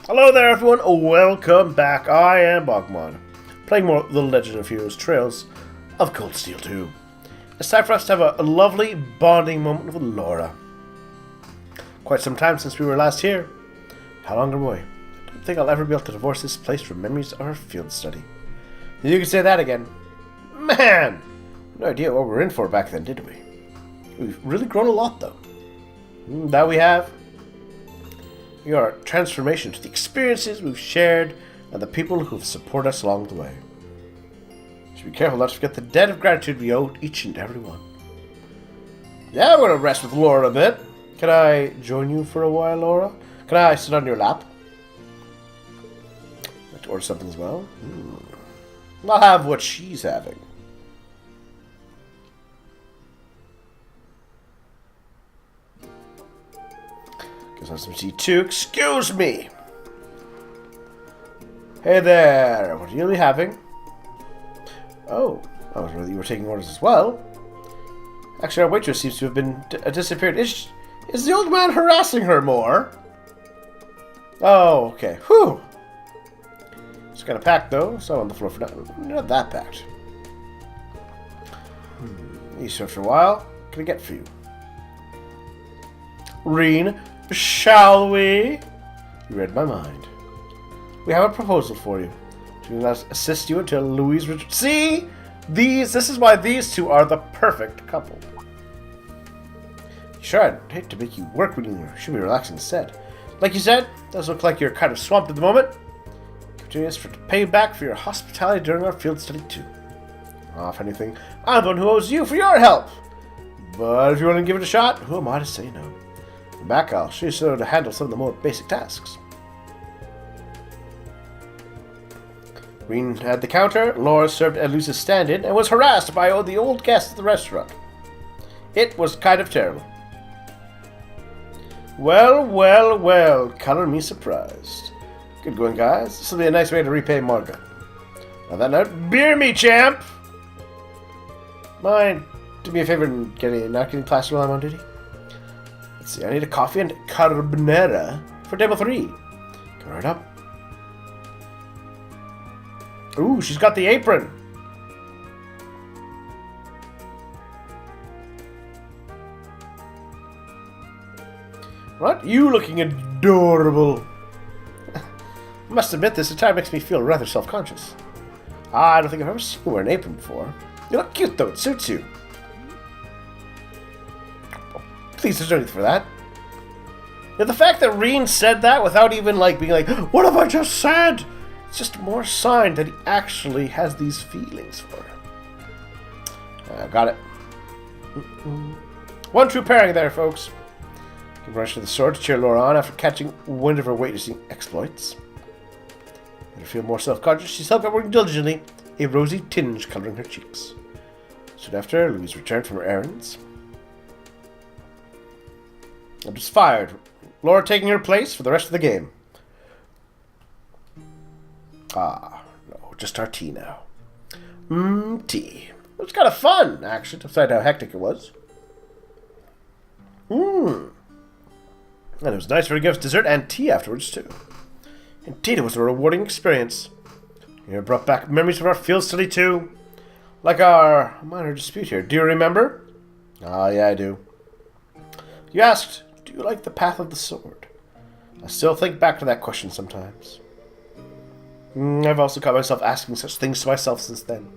Hello there everyone, welcome back. I am BogMod, playing more The Legend of Heroes Trails of Cold Steel 2. It's time for us to have a lovely bonding moment with Laura. Quite some time since we were last here. How long away? I don't think I'll ever be able to divorce this place from memories of our field study. You can say that again. Man! No idea what we were in for back then, did we? We've really grown a lot though. That we have. Your transformation to the experiences we've shared and the people who've supported us along the way. Should be careful not to forget the debt of gratitude we owe each and every one. Yeah, I'm going to rest with Laura a bit. Can I join you for a while, Laura? Can I sit on your lap? I'd like to order something as well. I'll have what she's having. Guess I'll have some tea too. Excuse me! Hey there, what are you having? Oh, I was worried you were taking orders as well. Actually, our waitress seems to have been disappeared. Is the old man harassing her more? Oh, okay. Whew! It's kind of packed though, so on the floor for now. Not that packed. You searched for a while. What can I get for you? Reen, shall we? You read my mind. We have a proposal for you. We will not assist you until Louise returns. See? This is why these two are the perfect couple. Sure, I'd hate to make you work when you should be relaxing instead. Like you said, it does look like you're kind of swamped at the moment. Continue this to pay back for your hospitality during our field study too. If anything, I'm the one who owes you for your help. But if you want to give it a shot, who am I to say no? Back, I'll show you how to handle some of the more basic tasks. Reen had the counter, Laura served Elusa's stand-in, and was harassed by the old guests at the restaurant. It was kind of terrible. Well, well, well, color me surprised. Good going, guys. This will be a nice way to repay Marga. On that note, beer me, champ! Mind, do me a favor and not getting plastered while I'm on duty? Let's see, I need a coffee and carbonara for table 3. Come right up. Ooh, she's got the apron. What? You looking adorable. I must admit, this attire makes me feel rather self-conscious. I don't think I've ever seen you wear an apron before. You look cute, though. It suits you. Oh, please, there's no need for that. Now, the fact that Reen said that without even, being like, what have I just said? It's just more sign that he actually has these feelings for her. Got it. One true pairing there, folks. Give rush to the sword to cheer Laura on after catching wind of her weightlessing exploits. Made her feel more self-conscious. She's helped out working diligently, a rosy tinge coloring her cheeks. Soon after, Louise returned from her errands. I was fired. Laura taking her place for the rest of the game. Ah, no, just our tea now. Tea. It was kind of fun, actually, despite how hectic it was. And it was nice for her to give us dessert and tea afterwards, too. Indeed, it was a rewarding experience. It brought back memories of our field study, too. Like our minor dispute here. Do you remember? Ah, yeah, I do. You asked, do you like the path of the sword? I still think back to that question sometimes. I've also caught myself asking such things to myself since then.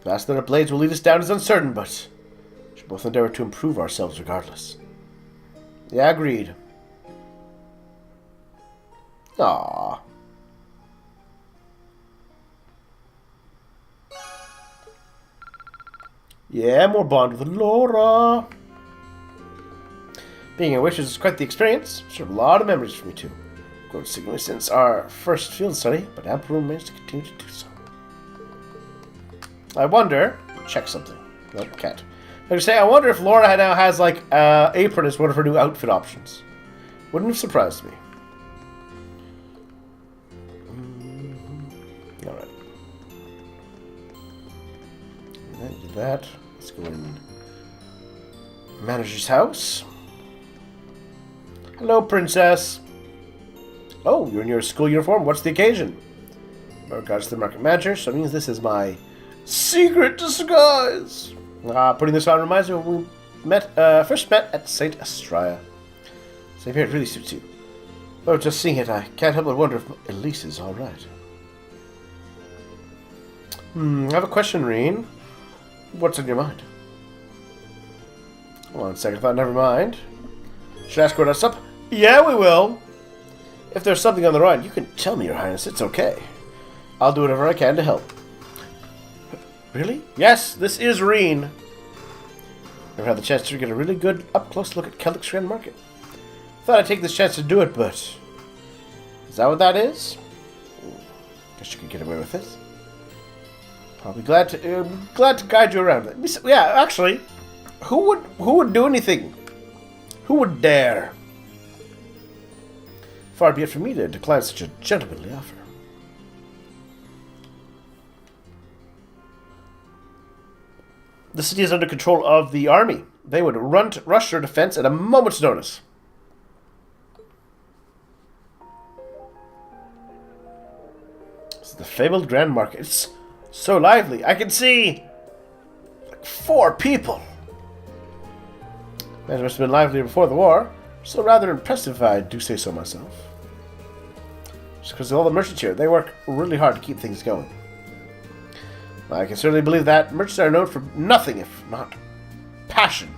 The path that our blades will lead us down is uncertain, but we should both endeavor to improve ourselves regardless. Yeah, agreed. Aww. Yeah, more bond with Laura. Being a witch is quite the experience. Sure, a lot of memories for me too. Grown significantly since our first field study, but ample room remains to continue to do so. I wonder. Check something. Nope, can't. I wonder if Laura now has apron as one of her new outfit options. Wouldn't have surprised me. All right. Do that. Let's go in. Manager's house. Hello, princess. Oh, you're in your school uniform. What's the occasion? In regards to the market manager, so it means this is my secret disguise. Putting this on reminds me of when we first met at St. Estrella. Same here, it really suits you. Oh, just seeing it, I can't help but wonder if Elise is all right. I have a question, Reen. What's on your mind? Hold on a second, thought, never mind. Should I ask her what's up? Yeah, we will. If there's something on the run, you can tell me, Your Highness. It's okay. I'll do whatever I can to help. Really? Yes, this is Reen. Never had the chance to get a really good up-close look at Celtic's Grand Market. Thought I'd take this chance to do it, but... Is that what that is? Guess you could get away with it. I'll be glad to guide you around. Yeah, actually, who would do anything? Who would dare? Far be it from me to decline such a gentlemanly offer. The city is under control of the army. They would rush their defense at a moment's notice. This is the fabled Grand Market. It's so lively. I can see like 4 people. That must have been livelier before the war. Still rather impressive if I do say so myself. Just because of all the merchants here, they work really hard to keep things going. I can certainly believe that. Merchants are known for nothing if not passion.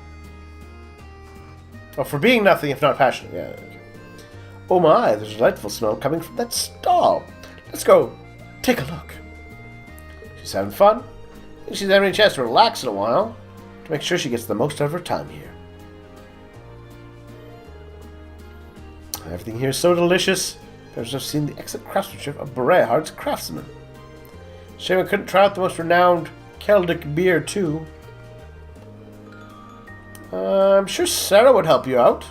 Oh, for being nothing if not passionate. Yeah. Okay. Oh my, there's a delightful smell coming from that stall. Let's go take a look. She's having fun. And she's having a chance to relax in a while to make sure she gets the most out of her time here. Everything here is so delicious. I've just seen the excellent craftsmanship of Berehard's craftsman. Shame I couldn't try out the most renowned Celtic beer, too. I'm sure Sarah would help you out.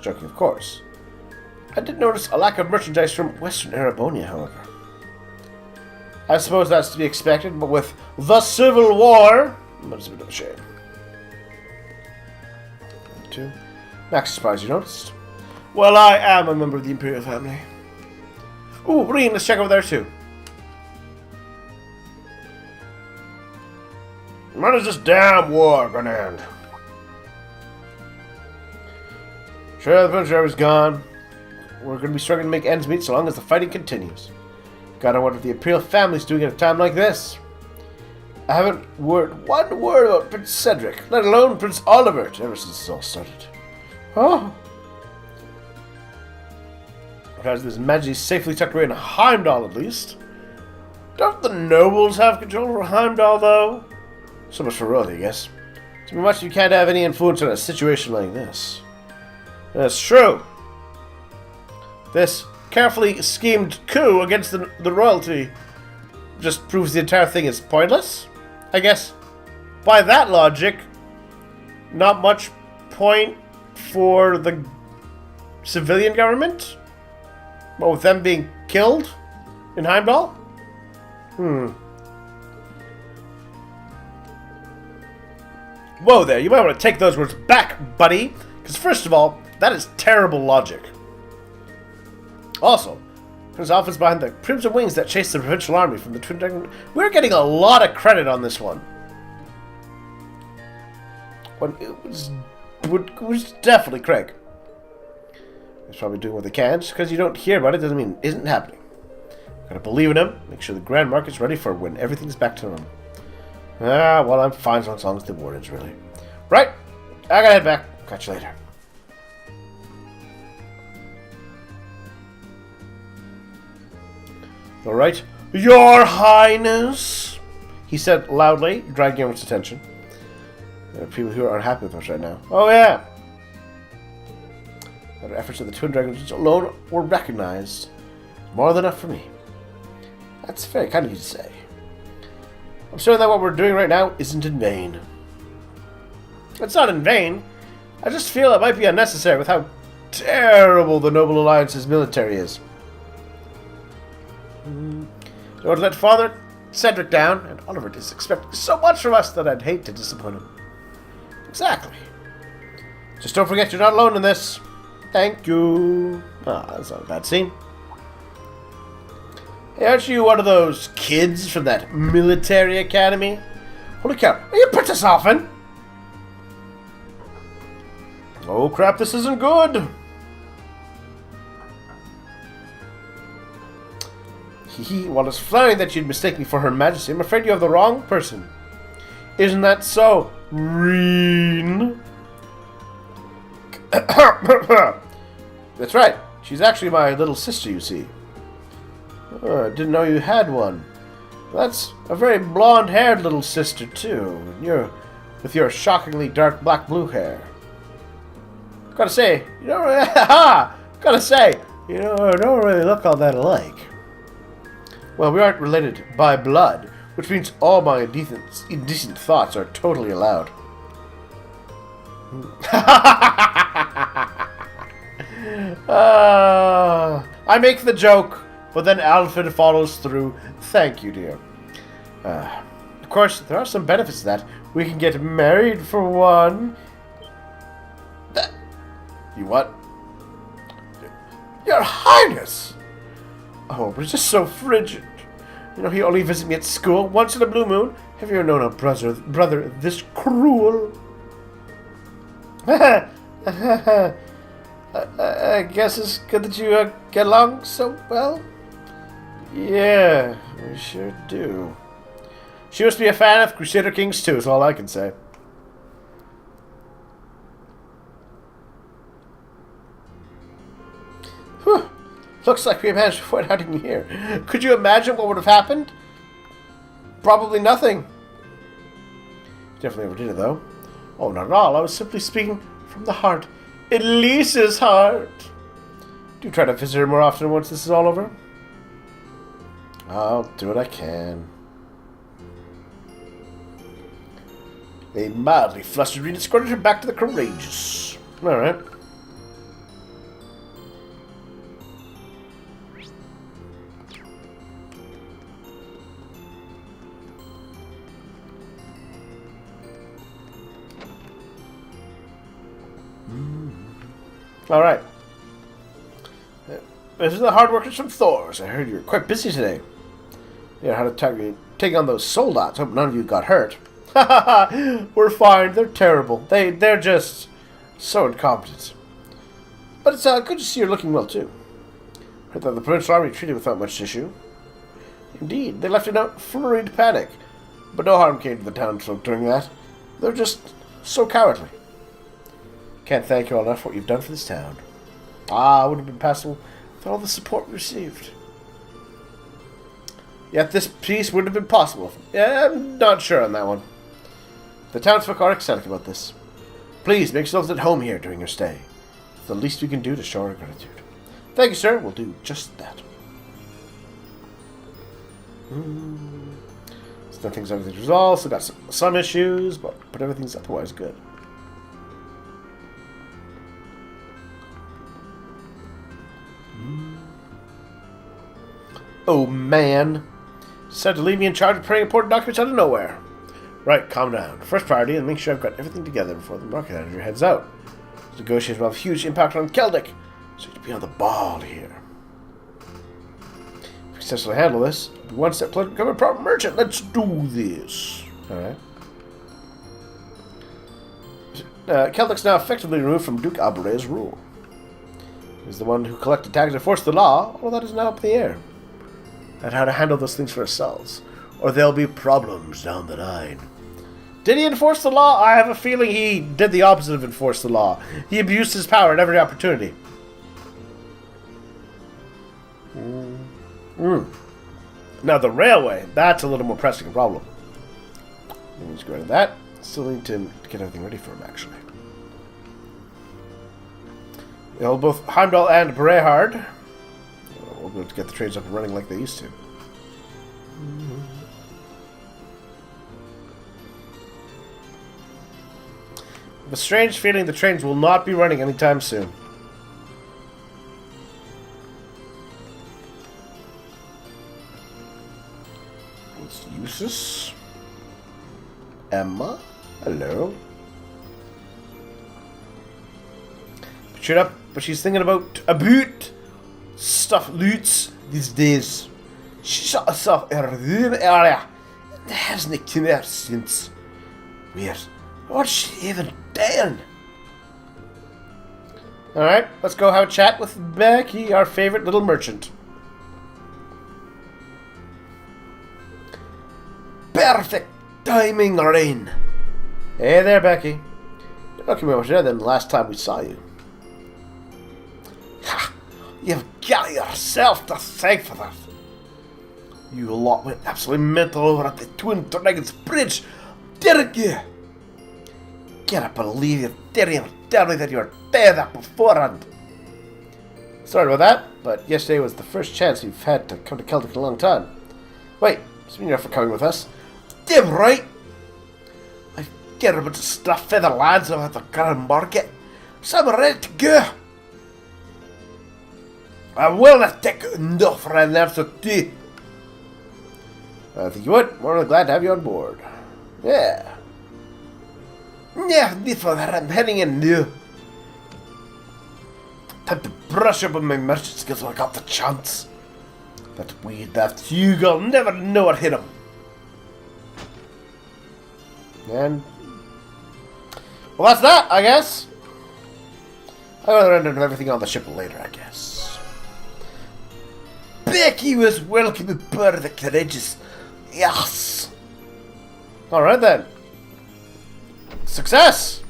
Joking, of course. I did notice a lack of merchandise from Western Arabonia, however. I suppose that's to be expected, but with the Civil War, it's a bit of a shame. Too. Max, surprised you noticed. Well, I am a member of the Imperial family. Ooh, Reen, let's check over there, too. When is this damn war gonna end? Sure, the Prince is gone. We're gonna be struggling to make ends meet so long as the fighting continues. Gotta wonder what the Imperial family's doing at a time like this. I haven't heard one word about Prince Cedric, let alone Prince Oliver, ever since this all started. Oh. Because this magic is safely tucked away in Heimdall, at least. Don't the nobles have control over Heimdall, though? So much for royalty, I guess. Too much you can't have any influence on a situation like this. That's true. This carefully schemed coup against the royalty just proves the entire thing is pointless. I guess by that logic, not much point for the civilian government? But with them being killed in Heimdall? Whoa there, you might want to take those words back, buddy. Because first of all, that is terrible logic. Also, Prince Alpha's behind the Crimson Wings that chased the provincial army from the Twin Dragon. We're getting a lot of credit on this one. When it was definitely Craig. He's probably doing what they can. Just because you don't hear about it doesn't mean it isn't happening. Gotta believe in him. Make sure the Grand Market's ready for when everything's back to normal. Well, I'm fine as long as the war ends, really. Right, I gotta head back. Catch you later. Alright. Your Highness, he said loudly, dragging everyone's attention. There are people who are unhappy with us right now. Oh, yeah. Our efforts of the Twin Dragons alone were recognized. More than enough for me. That's very kind of you to say. I'm certain that what we're doing right now isn't in vain. It's not in vain. I just feel it might be unnecessary with how terrible the Noble Alliance's military is. Don't let Father Cedric down, and Oliver is expecting so much from us that I'd hate to disappoint him. Exactly. Just don't forget you're not alone in this. Thank you. Ah, that's not a bad scene. Hey, aren't you one of those kids from that military academy? Holy cow, are you Princess Alphen? Oh crap, this isn't good! While it's flattering that you'd mistake me for Her Majesty, I'm afraid you have the wrong person. Isn't that so, Reen? That's right. She's actually my little sister, you see. Oh, I didn't know you had one. That's a very blonde-haired little sister, too. With your shockingly dark black-blue hair. Gotta say, you don't really, you don't really look all that alike. Well, we aren't related by blood, which means all my indecent thoughts are totally allowed. I make the joke, but then Alfred follows through. Thank you, dear. Of course, there are some benefits to that. We can get married for one. You what? Your Highness! Oh, but it's just so frigid. You know, he only visits me at school once in a blue moon. Have you ever known a brother this cruel? I guess it's good that you get along so well. Yeah, we sure do. She must be a fan of Crusader Kings too, is all I can say. Whew. Looks like we managed to avoid hunting here. Could you imagine what would have happened? Probably nothing. Definitely never did it, though. Oh, not at all. I was simply speaking from the heart. Elise's heart. Do try to visit her more often once this is all over. I'll do what I can. A mildly flustered Reen escorted her back to the Courageous. Alright. Alright. This is the hard workers from Thor's. I heard you were quite busy today. Yeah, how to take on those soldats. Hope none of you got hurt. We're fine. They're terrible. They're just so incompetent. But it's good to see you're looking well, too. Heard that the Provincial Army treated without much issue. Indeed, they left in a flurried panic. But no harm came to the townsfolk during that. They're just so cowardly. Can't thank you all enough for what you've done for this town. It would have been possible with all the support we received. Yet this peace wouldn't have been possible. Yeah, I'm not sure on that one. The townsfolk are ecstatic about this. Please make yourselves at home here during your stay. It's the least we can do to show our gratitude. Thank you, sir. We'll do just that. Still things everything's resolved. Still got some issues, but everything's otherwise good. Oh, man. Decided to leave me in charge of pretty important documents out of nowhere. Right, calm down. First priority is make sure I've got everything together before the market manager heads out. This negotiation will have a huge impact on Celtic, so you need to be on the ball here. If we successfully handle this, we'll be one step closer to becoming a proper merchant. Let's do this. Alright. Celtic's now effectively removed from Duke Albare's rule. He's the one who collected taxes and enforced the law. All that is now up in the air. And how to handle those things for ourselves, or there'll be problems down the line. Did he enforce the law? I have a feeling he did the opposite of enforce the law. He abused his power at every opportunity. Now the railway, that's a little more pressing problem. Let me just go into that. Still need to get everything ready for him, actually. They'll both Heimdall and Brehard. We'll be able to get the trains up and running like they used to. I have a strange feeling the trains will not be running anytime soon. It's Eustace. Emma. Hello. Cheer up, but she's thinking about stuff loots these days. Shut us off our room area. It hasn't come here since. Weird. What's she even doing? Alright, let's go have a chat with Becky, our favorite little merchant. Perfect timing, Rain. Hey there, Becky. You're looking much better than the last time we saw you. Ha! You've got yourself to thank for that. You lot went absolutely mental over at the Twin Dragons Bridge, didn't you? Can't believe you didn't even tell me that you were dead beforehand. Sorry about that, but yesterday was the first chance you've had to come to Celtic in a long time. Wait, so you're for coming with us? Damn right! I've got a bunch of stuff for the lads over at the Grand Market, so I'm ready to go. I will not take enough for an answer to. I think you would. More than glad to have you on board. Yeah. Yeah, before that, I'm heading in new. Time to brush up on my merchant skills when I got the chance. That weed, that Hugo, never know what hit him. And well, that's that, I guess. I'll render everything on the ship later, I guess. Becky was welcome aboard the Courageous. Yes. All right then. Success.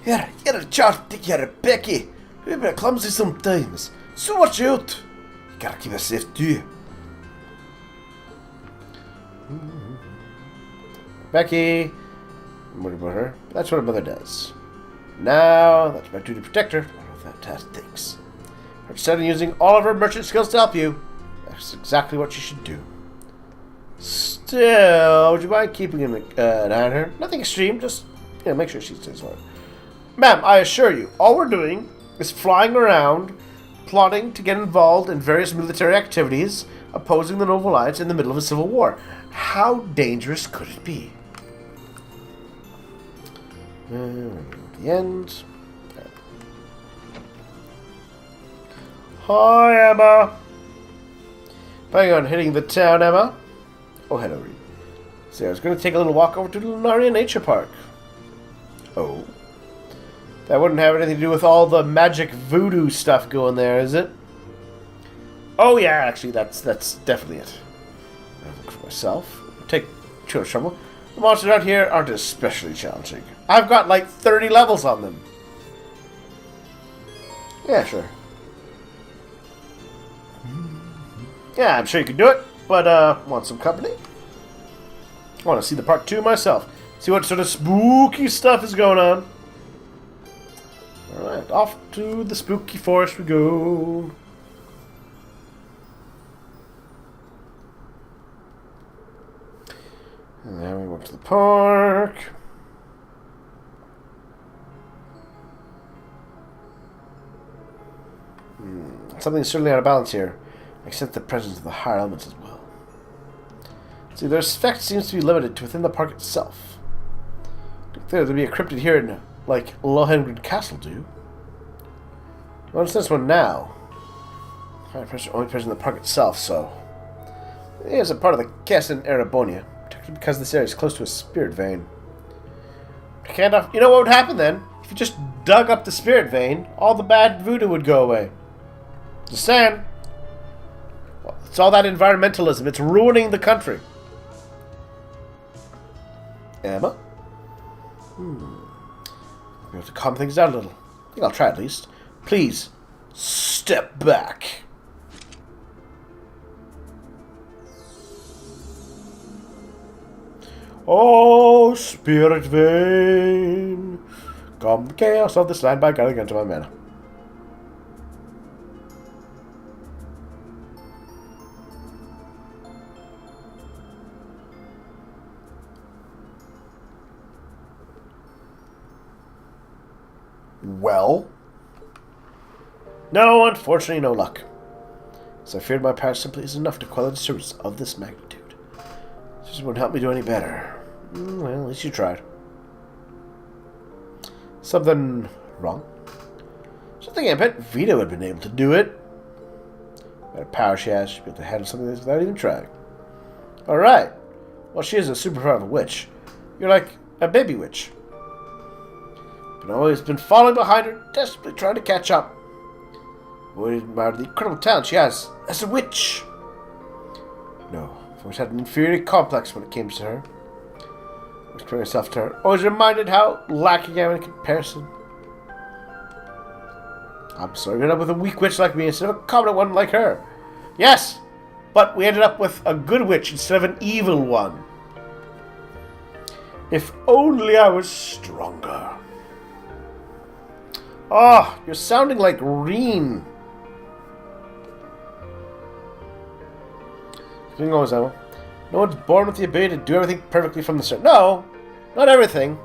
Here, you're a chart to care of Becky. We've been clumsy sometimes, so watch out. You gotta keep her safe too. Becky, I'm worried about her. That's what her mother does. Now, that's my duty to protect her. What if that thinks? Instead of using all of her merchant skills to help you, that's exactly what you should do. Still, would you mind keeping an eye on her? Nothing extreme, just make sure she stays alright. Ma'am, I assure you, all we're doing is flying around, plotting to get involved in various military activities, opposing the Noble Alliance in the middle of a civil war. How dangerous could it be? At the end. Hi, Emma. Planning on hitting the town, Emma? Oh, hello, Reed. See, I was going to take a little walk over to the Lunaria Nature Park. Oh. That wouldn't have anything to do with all the magic voodoo stuff going there, is it? Oh, yeah, actually, that's definitely it. I'll look for myself. Take too much trouble. The monsters out here aren't especially challenging. I've got like 30 levels on them. Yeah, sure. Yeah, I'm sure you can do it, but want some company? I want to see the park too myself. See what sort of spooky stuff is going on. Alright, off to the spooky forest we go. And then we went to the park. Something's certainly out of balance here. I sense the presence of the higher elements as well. See, their effect seems to be limited to within the park itself. There'd be a cryptid here in, like, Lohengrin Castle do. Well, it's this one now. High pressure only present in the park itself, so it is a part of the Castle in Erebonia, particularly because this area is close to a spirit vein. You know what would happen then? If you just dug up the spirit vein, all the bad voodoo would go away. Just saying. Well, it's all that environmentalism. It's ruining the country. Emma? We have to calm things down a little. I think I'll try at least. Please, step back. Oh, spirit vein, come chaos of this land by going into my mana. Well? No, unfortunately, no luck. As I feared, my power simply is enough to quell a disturbance of this magnitude. This wouldn't help me do any better. Well, at least you tried. Something wrong? think I bet Vita would have been able to do it. What power she has, she'd be able to handle something like this without even trying. Alright. Well, she is a super powerful witch. You're like a baby witch. But I've always been falling behind her, desperately trying to catch up. I've always admired the incredible talent she has as a witch. No, I've always had an inferiority complex when it came to her. I always compare myself to her, always reminded how lacking I am in comparison. I'm sorry we ended up with a weak witch like me instead of a competent one like her. Yes, but we ended up with a good witch instead of an evil one. If only I was stronger. Oh, you're sounding like Reen. Keeping going, Emma. No one's born with the ability to do everything perfectly from the start. No, not everything.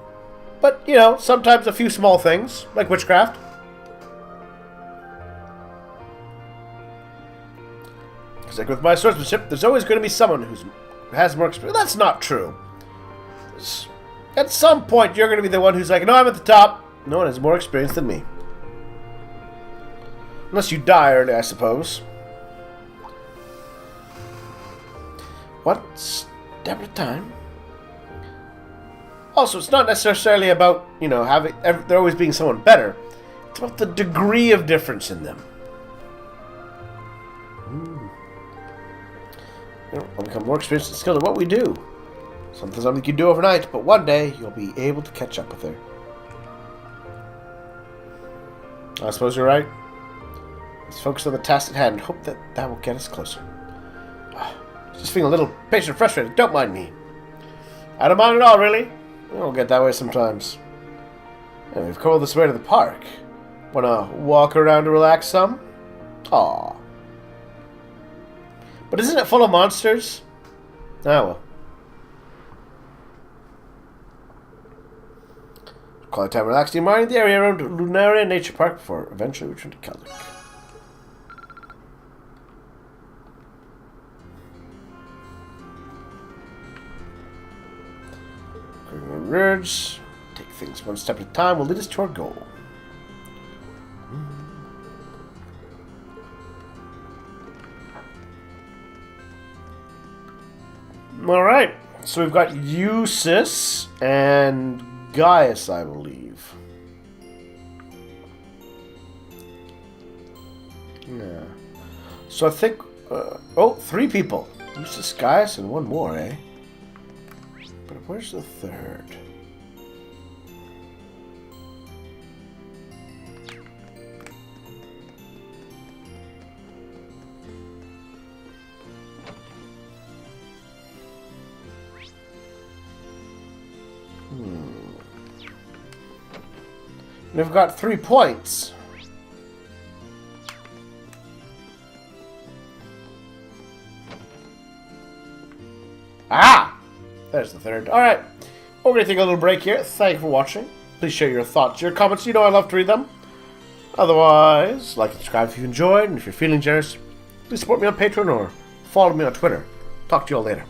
But, you know, sometimes a few small things, like witchcraft. It's like with my swordsmanship, there's always going to be someone who has more experience. That's not true. At some point, you're going to be the one who's like, no, I'm at the top. No one has more experience than me. Unless you die early, I suppose. One step at a time. Also, it's not necessarily about, you know, there always being someone better. It's about the degree of difference in them. I'll become more experienced and skilled at what we do. Something you can do overnight, but one day you'll be able to catch up with her. I suppose you're right. Let's focus on the task at hand and hope that will get us closer. Just feeling a little patient and frustrated. Don't mind me. I don't mind at all, really. I'll get that way sometimes. And we've come all this way to the park. Wanna walk around to relax some? Aww. But isn't it full of monsters? Ah, well. Quality time relaxing your mind in the area around Lunaria Nature Park before eventually returning to Kellic. Words. Take things one step at a time will lead us to our goal. Alright, so we've got Eusis and Gaius, I believe. Yeah. So I think... 3 people. Eusis, Gaius, and one more, eh? But where's the third? We've got 3 points. Ah! There's the third. Alright. We're going to take a little break here. Thank you for watching. Please share your thoughts, your comments. You know I love to read them. Otherwise, like and subscribe if you enjoyed. And if you're feeling generous, please support me on Patreon or follow me on Twitter. Talk to you all later.